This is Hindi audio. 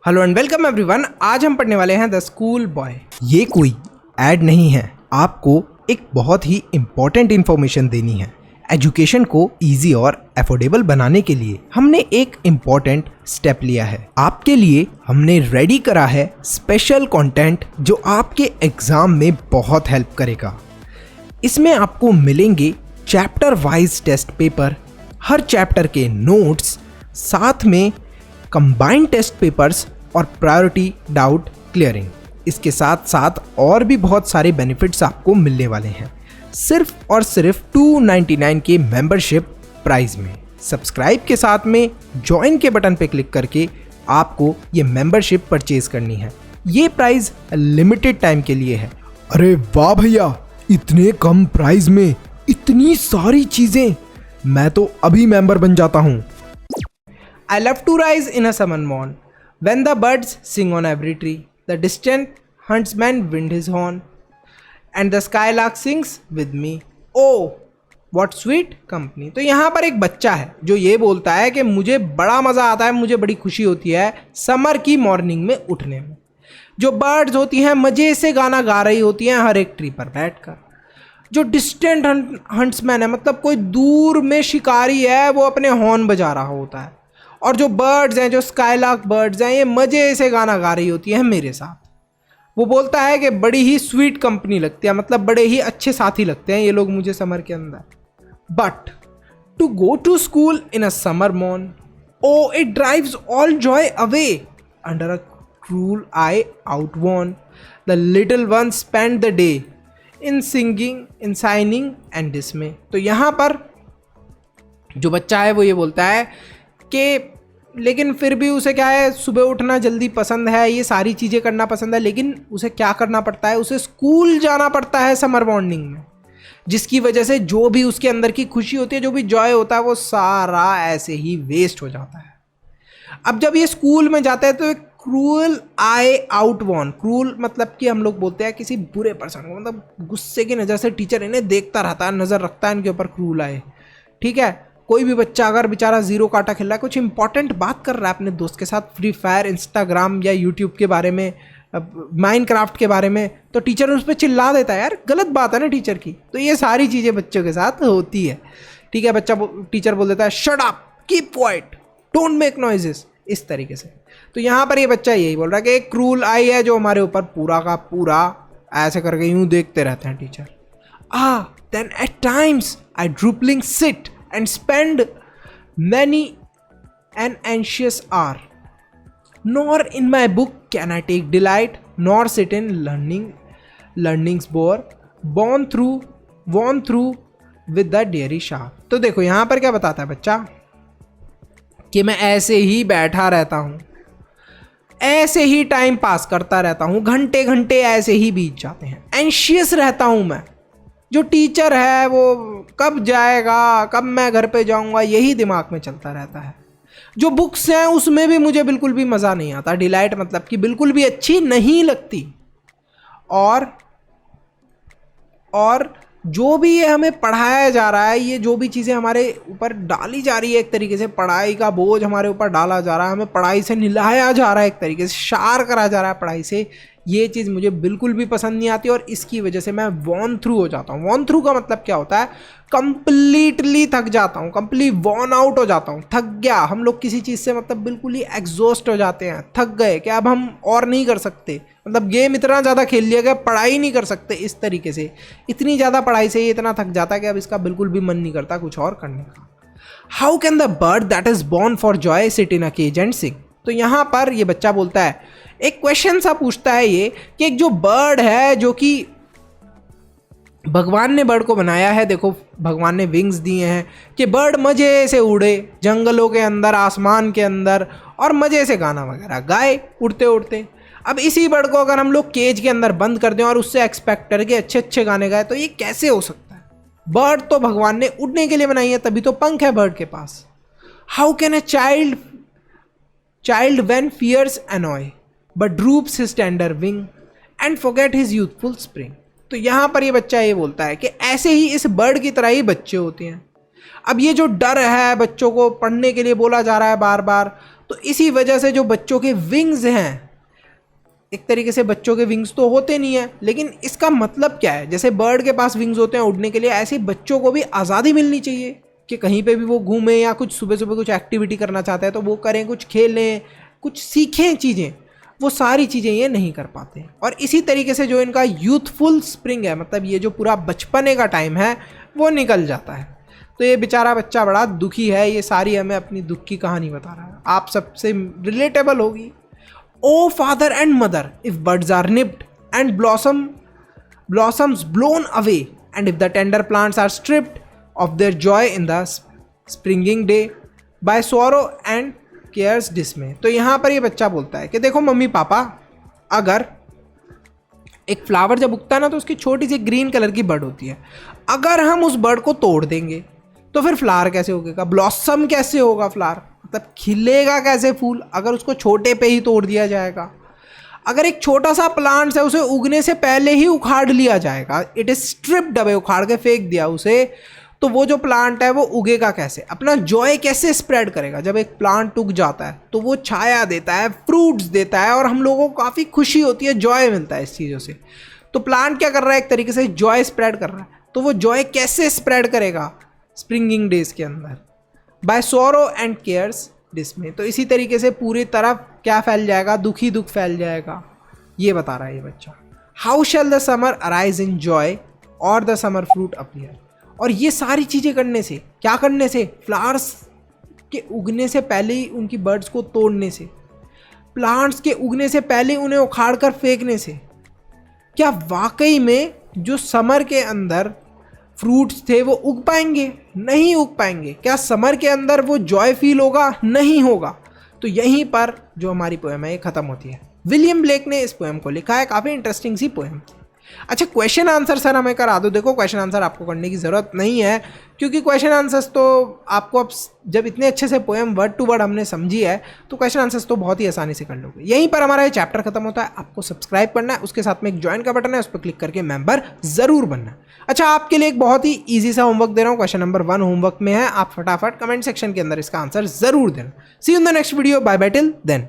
Hello and welcome everyone. आज हम पढ़ने वाले हैं द स्कूल बॉय। ये कोई ऐड नहीं है, आपको एक बहुत ही इंपॉर्टेंट इंफॉर्मेशन देनी है। एजुकेशन को इजी और अफोर्डेबल बनाने के लिए हमने एक इम्पॉर्टेंट स्टेप लिया है। आपके लिए हमने रेडी करा है स्पेशल कंटेंट जो आपके एग्जाम में बहुत हेल्प करेगा। इसमें आपको मिलेंगे चैप्टर वाइज टेस्ट पेपर, हर चैप्टर के नोट्स, साथ में कंबाइंड टेस्ट पेपर्स और प्रायोरिटी डाउट क्लियरिंग। इसके साथ साथ और भी बहुत सारे बेनिफिट्स आपको मिलने वाले हैं सिर्फ और सिर्फ 299 के मेंबरशिप प्राइस में। सब्सक्राइब के साथ में ज्वाइन के बटन पे क्लिक करके आपको ये मेंबरशिप परचेज करनी है। ये प्राइस लिमिटेड टाइम के लिए है। अरे वाह भैया, इतने कम प्राइस में इतनी सारी चीजें, मैं तो अभी मेंबर बन जाता हूँ। I love to rise in a summer morn, when the birds sing on every tree, the distant huntsman wind his horn, and the skylark sings with me. Oh, what sweet company. तो यहाँ पर एक बच्चा है जो ये बोलता है कि मुझे बड़ा मज़ा आता है, मुझे बड़ी खुशी होती है समर की मॉर्निंग में उठने में। जो बर्ड्स होती हैं मज़े से गाना गा रही होती हैं हर एक ट्री पर बैठकर। जो डिस्टेंट हंट्समैन है, मतलब कोई दूर में शिकारी है, वो अपने हॉर्न बजा रहा होता है। और जो बर्ड्स हैं, जो स्काईलार्क बर्ड्स हैं, ये मज़े से गाना गा रही होती हैं मेरे साथ। वो बोलता है कि बड़ी ही स्वीट कंपनी लगती है, मतलब बड़े ही अच्छे साथी लगते हैं ये लोग मुझे समर के अंदर। But to go to school in a summer morn, O it drives all joy away under a cruel eye outworn. The little one spend the day in singing, in signing and dismay. तो यहाँ पर जो बच्चा है वो ये बोलता है कि लेकिन फिर भी उसे क्या है, सुबह उठना जल्दी पसंद है, ये सारी चीज़ें करना पसंद है, लेकिन उसे क्या करना पड़ता है, उसे स्कूल जाना पड़ता है समर मॉर्निंग में, जिसकी वजह से जो भी उसके अंदर की खुशी होती है, जो भी जॉय होता है, वो सारा ऐसे ही वेस्ट हो जाता है। अब जब ये स्कूल में जाता है तो एक क्रूअल आई आउटवॉर्न, क्रूअल मतलब कि हम लोग बोलते हैं किसी बुरे पर्सन को, मतलब गुस्से की नज़र से टीचर इन्हें देखता रहता है, नज़र रखता है इनके ऊपर, क्रूअल आई। ठीक है, कोई भी बच्चा अगर बेचारा जीरो काटा खेल रहा है, कुछ इंपॉर्टेंट बात कर रहा है अपने दोस्त के साथ, फ्री फायर, इंस्टाग्राम या यूट्यूब के बारे में, माइनक्राफ्ट के बारे में, तो टीचर उस पर चिल्ला देता है। यार गलत बात है ना टीचर की। तो ये सारी चीज़ें बच्चों के साथ होती है। ठीक है, टीचर बोल देता है shut up, keep quiet, don't make noises, इस तरीके से। तो यहाँ पर ये बच्चा यही बोल रहा है कि एक क्रूल आई है जो हमारे ऊपर पूरा का पूरा ऐसे करके यूँ देखते रहते हैं teacher. Then at times I drooping sit and spend many an anxious hour. Nor in my book can I take delight, nor sit in learning's bore, worn through with the deary shaft. तो देखो यहाँ पर क्या बताता है बच्चा कि मैं ऐसे ही बैठा रहता हूँ, ऐसे ही टाइम पास करता रहता हूँ, घंटे घंटे ऐसे ही बीत जाते हैं, एंशियस रहता हूँ मैं। जो टीचर है वो कब जाएगा, कब मैं घर पे जाऊंगा, यही दिमाग में चलता रहता है। जो बुक्स हैं उसमें भी मुझे बिल्कुल भी मज़ा नहीं आता, डिलाइट मतलब कि बिल्कुल भी अच्छी नहीं लगती। और जो भी ये हमें पढ़ाया जा रहा है, ये जो भी चीज़ें हमारे ऊपर डाली जा रही है, एक तरीके से पढ़ाई का बोझ हमारे ऊपर डाला जा रहा है, हमें पढ़ाई से निलाया जा रहा है, एक तरीके से शार करा जा रहा है पढ़ाई से, ये चीज़ मुझे बिल्कुल भी पसंद नहीं आती। और इसकी वजह से मैं वॉर्न थ्रू हो जाता हूँ। वॉर्न थ्रू का मतलब क्या होता है, कंप्लीटली थक जाता हूँ, कंप्लीट वॉर्न आउट हो जाता हूँ, थक गया। हम लोग किसी चीज़ से मतलब बिल्कुल ही एग्जॉस्ट हो जाते हैं, थक गए कि अब हम और नहीं कर सकते, मतलब गेम इतना ज़्यादा खेल लिया गया, पढ़ाई नहीं कर सकते, इस तरीके से इतनी ज़्यादा पढ़ाई से ये इतना थक जाता है कि अब इसका बिल्कुल भी मन नहीं करता कुछ और करने का। How can the bird that is born for joy sit in a cage and sing. तो यहाँ पर ये बच्चा बोलता है, एक क्वेश्चन सा पूछता है ये कि एक जो बर्ड है, जो कि भगवान ने बर्ड को बनाया है, देखो भगवान ने विंग्स दिए हैं कि बर्ड मज़े से उड़े जंगलों के अंदर, आसमान के अंदर, और मज़े से गाना वगैरह गाए उड़ते उड़ते। अब इसी बर्ड को अगर हम लोग केज के अंदर बंद कर दें और उससे एक्सपेक्ट करके अच्छे अच्छे गाने गाए, तो ये कैसे हो सकता है। बर्ड तो भगवान ने उड़ने के लिए बनाई है, तभी तो पंख है बर्ड के पास। How can a child when fears annoy but droops his tender wing and forget his youthful spring. तो यहाँ पर ये बच्चा ये बोलता है कि ऐसे ही इस बर्ड की तरह ही बच्चे होते हैं। अब ये जो डर है, बच्चों को पढ़ने के लिए बोला जा रहा है बार बार, तो इसी वजह से जो बच्चों के विंग्स हैं, एक तरीके से बच्चों के विंग्स तो होते नहीं है, लेकिन इसका मतलब क्या है, जैसे बर्ड के पास विंग्स होते हैं उड़ने के लिए, ऐसे बच्चों को भी आज़ादी मिलनी चाहिए कि कहीं पे भी वो घूमें या कुछ सुबह सुबह कुछ एक्टिविटी करना चाहते हैं तो वो करें, कुछ खेलें, कुछ सीखें चीज़ें। वो सारी चीज़ें ये नहीं कर पाते। और इसी तरीके से जो इनका यूथफुल स्प्रिंग है, मतलब ये जो पूरा बचपने का टाइम है, वो निकल जाता है। तो ये बेचारा बच्चा बड़ा दुखी है, ये सारी हमें अपनी दुख की कहानी बता रहा है, आप सबसे रिलेटेबल होगी। O father and mother, if buds are nipped and blossoms blown away, and if the tender plants are stripped of their joy in the springing day by sorrow and care's dismay। तो यहाँ पर ये बच्चा बोलता है कि देखो मम्मी पापा, अगर एक फ्लावर जब उगता है ना तो उसकी छोटी सी ग्रीन कलर की बर्ड होती है, अगर हम उस बर्ड को तोड़ देंगे तो फिर फ्लावर कैसे उगेगा, ब्लॉसम कैसे होगा फ्लावर, मतलब खिलेगा कैसे फूल, अगर उसको छोटे पे ही तोड़ दिया जाएगा। अगर एक छोटा सा प्लांट है उसे उगने से पहले ही उखाड़ लिया जाएगा, इट इज स्ट्रिप्ड अवे, उखाड़ के फेंक दिया उसे, तो वो जो प्लांट है वो उगेगा कैसे, अपना जॉय कैसे स्प्रेड करेगा। जब एक प्लांट उग जाता है तो वो छाया देता है, फ्रूट्स देता है और हम लोगों को काफ़ी खुशी होती है, जॉय मिलता है इस चीज़ों से। तो प्लांट क्या कर रहा है, एक तरीके से जॉय स्प्रेड कर रहा है। तो वो जॉय कैसे स्प्रेड करेगा स्प्रिंगिंग डेज के अंदर, बाय सोरो एंड केयर्स डिस्मे। तो इसी तरीके से पूरी तरफ क्या फैल जाएगा, दुखी दुख फैल जाएगा, ये बता रहा है ये बच्चा। How shell the summer arise in joy और द समर फ्रूट अपीयर। और ये सारी चीज़ें करने से, क्या करने से, फ्लावर्स के उगने से पहले ही उनकी बर्ड्स को तोड़ने से, प्लांट्स के उगने से पहले उन्हें उखाड़ कर फेंकने से, क्या वाकई में जो समर के अंदर फ्रूट्स थे वो उग पाएंगे? नहीं उग पाएंगे। क्या समर के अंदर वो जॉय फील होगा? नहीं होगा। तो यहीं पर जो हमारी पोएम है ये ख़त्म होती है। विलियम ब्लेक ने इस पोएम को लिखा है, काफ़ी इंटरेस्टिंग सी पोएम। अच्छा, क्वेश्चन आंसर सर हमें करा दो। देखो क्वेश्चन आंसर आपको करने की ज़रूरत नहीं है, क्योंकि क्वेश्चन आंसर्स तो आपको अब जब इतने अच्छे से पोएम वर्ड टू वर्ड हमने समझी है तो क्वेश्चन आंसर्स तो बहुत ही आसानी से कर लोगे। यहीं पर हमारा ये चैप्टर खत्म होता है। आपको सब्सक्राइब करना है, उसके साथ में एक ज्वाइन का बटन है, उस पर क्लिक करके मेंबर ज़रूर बनना है। अच्छा, आपके लिए एक बहुत ही ईजी सा होमवर्क दे रहा हूँ, क्वेश्चन नंबर 1 होमवर्क में है, आप फटाफट कमेंट सेक्शन के अंदर इसका आंसर ज़रूर देना। See you in the next video, bye bye till then.